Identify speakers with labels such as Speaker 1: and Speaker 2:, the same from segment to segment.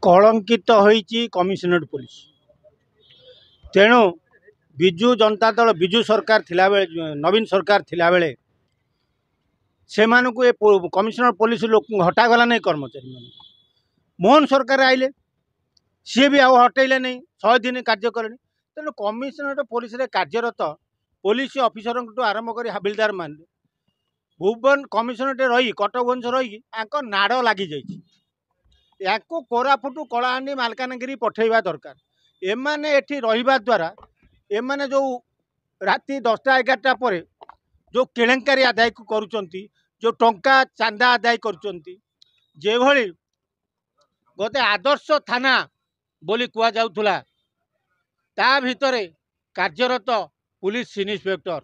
Speaker 1: कलंकित होईची commissionerate police. तेणु विजु जनता दल विजु सरकार थिला बेले नवीन सरकार थिला बेले से मानकु ए कमिशनर पुलिस लोक हटागला नहीं कर्मचारी मान। मोहन सरकार आइले सी भी आउ हटेले नहीं 100 दिन कार्य कले। तेणु कमिशनरेट पुलिस रे कार्यरत पुलिस ऑफिसर आरंभ कर हाबिलदार मान भुवन कमिशनरेट रही कटक भुवनेश्वर रही नाड़ लगी जाइए। कोरापुट कलाहांडी मालकानगिरी पठेवा दरकार। एमाने एठी रहिबा द्वारा एमाने जो राति 10टा 11टा पर जो केलेंकारी आदाय करुचंती जो टंका चांदा आदाय करुचंती जेभली गोटे आदर्श थाना बोली कुआ जाउथुला ता भितरे कार्यरत पुलिस इन्स्पेक्टर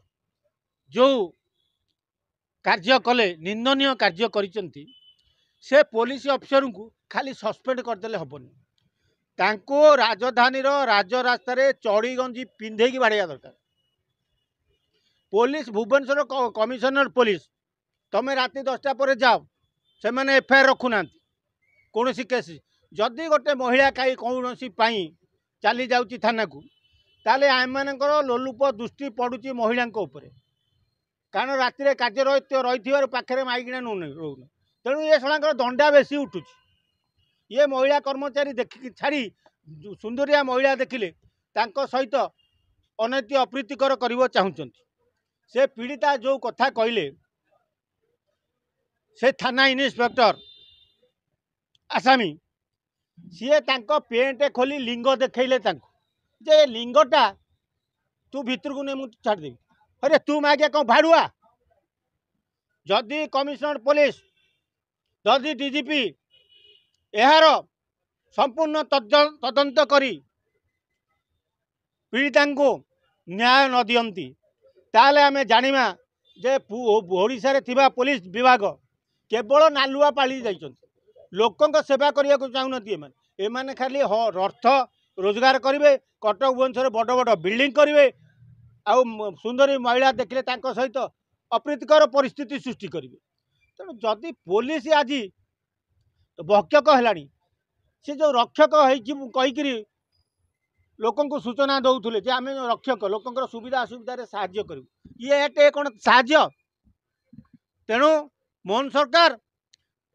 Speaker 1: जो कार्य कले निंदनीय कार्य करिचंती से पुलिस ऑफिसर को खाली सस्पेंड करदेले हबनी। तांको राजधानी राजरास्तार चढ़ी गंजी पिंधेकी बाड़िया दरकार। पुलिस भुवनेश्वर कमिशनर पुलिस तमें राति 10टा पर जाओ से मैंने एफआईआर रखुना कौन केस जदि गोटे महिला कहीं कौन चली जाऊँगी थाना को ताले आम लोलुप दृष्टि पड़ुची महिला कारण राति कार्य रही पाखे माइकिना रोना। तेणु ये सलांकर दंडा बेसी उठुची। ये महिला कर्मचारी देखिक छाड़ी सुंदरिया महिला देखिले सहित अनैतिक अप्रीतिकर कर चाहूँगी। से पीड़िता जो कथा कहले से थाना इन्स्पेक्टर आसामी सी पेंट खोली लिंग देखले जे लिंगटा तू भितर को नहीं मुझे छाड़देवी। अरे तू मागे कौन भाड़ुआ जदि कमिशनर पुलिस जदि डीजीपी यार संपूर्ण तदंत करी पीड़िता को न्याय न दियंती ताले आमे जानिमा जे ओडिशा रे थिबा पुलिस विभाग केवल नालुआ पाली जाइछन्ति। लोकंक सेवा करिया को चाहुनति। एमाने खाली अर्थ रोजगार करिवे कटक भुवनेश्वर बड़ बड़ बिल्डिंग करिवे आउ सुंदरी महिला देखले तांको सहित अप्रीतिकर परिस्थिति सृष्टि करिवे। तेणु जदि पुलिस आज भक्षक हेलानी से जो रक्षक कहीकि लोकंको सूचना दौले जे आम रक्षक लोकंकर सुविधा असुविधा साहाय्य करूँ ये कौन साहाय्य। तेणु मोहन सरकार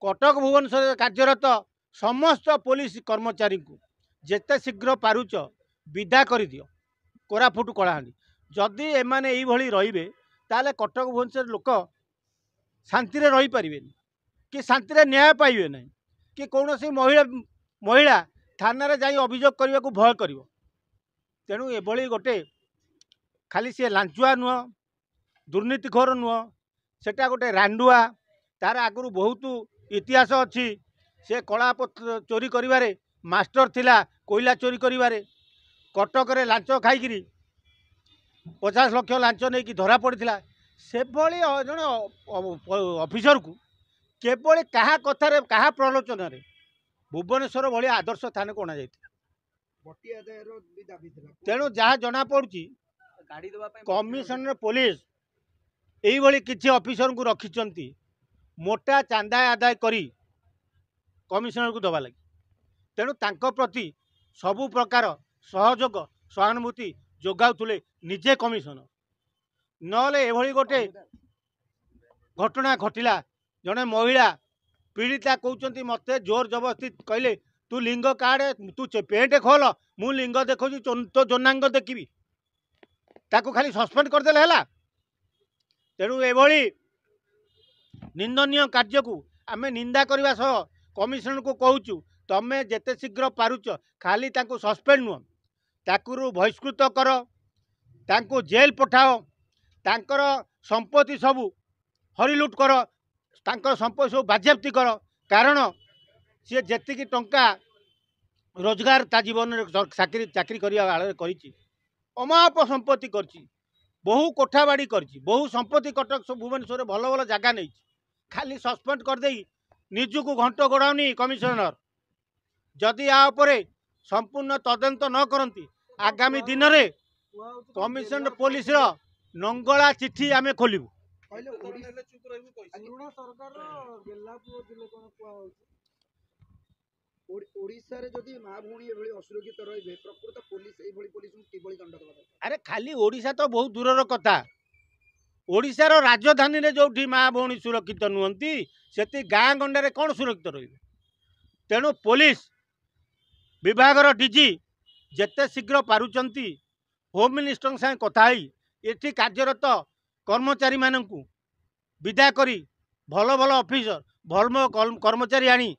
Speaker 1: कटक भुवनेश्वर कार्यरत समस्त पुलिस कर्मचारी को जेते शीघ्र पारुच विदा कर दियो कोरापुट कलाहांडी। जदि एमाने यही रहिबे ताले कटक भुवनेश्वर लोक शांति रही पारिबे कि शांति न्याय पाइबे नहीं कि कौन सी महिला थाना जाई अभियोग करने को भय करिवो। तेणु एभली गोटे खाली सी लांचुआ नुह दुर्नीतिखोर नुह सेटा गोटे रांडुआ तार आगु बहुत इतिहास अच्छी। से कला चोरी करिवारे मास्टर थिला कोयला चोरी करिवारे कटक रे लांच खाई 50 लाख लांच नहीं कि धरा पड़ा से भली जड़े ऑफिसर को केवल क्या कथार क्या प्रलोचन भुवनेश्वर भाई आदर्श थाना को अणा तेणु जहाँ जना पड़ी कमिशनर पुलिस यही किसी ऑफिसर को रखिंट मोटा चांदा आदाय करी कमिशनर को दबा लगी। तेणु तांको प्रति सबु प्रकार सहयोग सहानुभूति जोगाउले निजे कमिशनर नले एभली गोटे घटना घटिला। जड़े महिला पीड़िता कहते मत जोर जबरदस्ती कहले तू लिंग कार्ड तू पेंट खोल मु लिंग देखो तो जोनांग देखी ताको खाली सस्पेंड करदेले है। तेणु एभली निंदनीय कार्य को आम निंदा करने सह कमिशनर को कहूँ तमें जेते शीघ्र पारुच खाली ताको सस्पेंड नुह ताकू बहिष्कृत कर ताको जेल पठाओ तांकर संपत्ति सबू हरिलुट कर तांकर संपत्ति सब बाजेप्ति कर। कारण सी जेतिकी टंका रोजगार ता जीवन चाकरी चाकरी कर अमाप संपत्ति कर बहु कोठाबाड़ी कर बहु संपत्ति कटक भुवनेश्वर भल भल जगह नहीं खाली सस्पेंड करदे निजुक घंट गोड़ाउनी कमिशनर जदि यापर संपूर्ण तदंत न करती आगामी दिन में कमिशनर पुलिस नंगला चिठी आमे खोलू।
Speaker 2: ओडिशा रे जदि माँ भौणी एभली असुरक्षित रहिबे प्रकृत पुलिस एभली पुलिस किभली दंड देबा दरकार।
Speaker 1: अरे खाली ओडिशा तो बहुत दूरर कथा ओडिशार राजधानी रे जोठी माँ भौणी सुरक्षित नुहंती सेति गाँ गंडे कौन सुरक्षित रही तेणु पुलिस विभागर डीजी जेते शीघ्र पारुचंती होम मिनिस्टर संगे कथा एठी कार्यरत कर्मचारी माननकु विदा करी भल भल ऑफिसर भल कर्मचारी आनी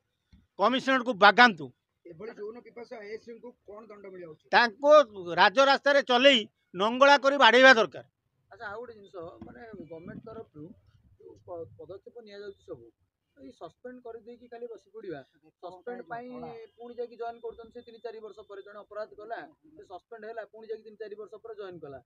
Speaker 1: कमिशनर को बागांतु
Speaker 2: एभली जौन पिपाशा आईएससी को कोन दंड मिलिया उचित।
Speaker 1: तांको राजरास्ता रे चलेई नंगला करी बाड़ेबा दरकार।
Speaker 3: अच्छा आउ गोटे जिनस माने गवर्नमेंट तरफ पदक्षेप निया जाउछि सब ई सस्पेंड कर देकी खाली बसी पड़िबा सस्पेंड पाई पुणी जाकी जॉइन करछन से 3-4 वर्ष पर जण अपराध कला से सस्पेंड हैला पुणी जाकी 3-4 वर्ष पर जॉइन कला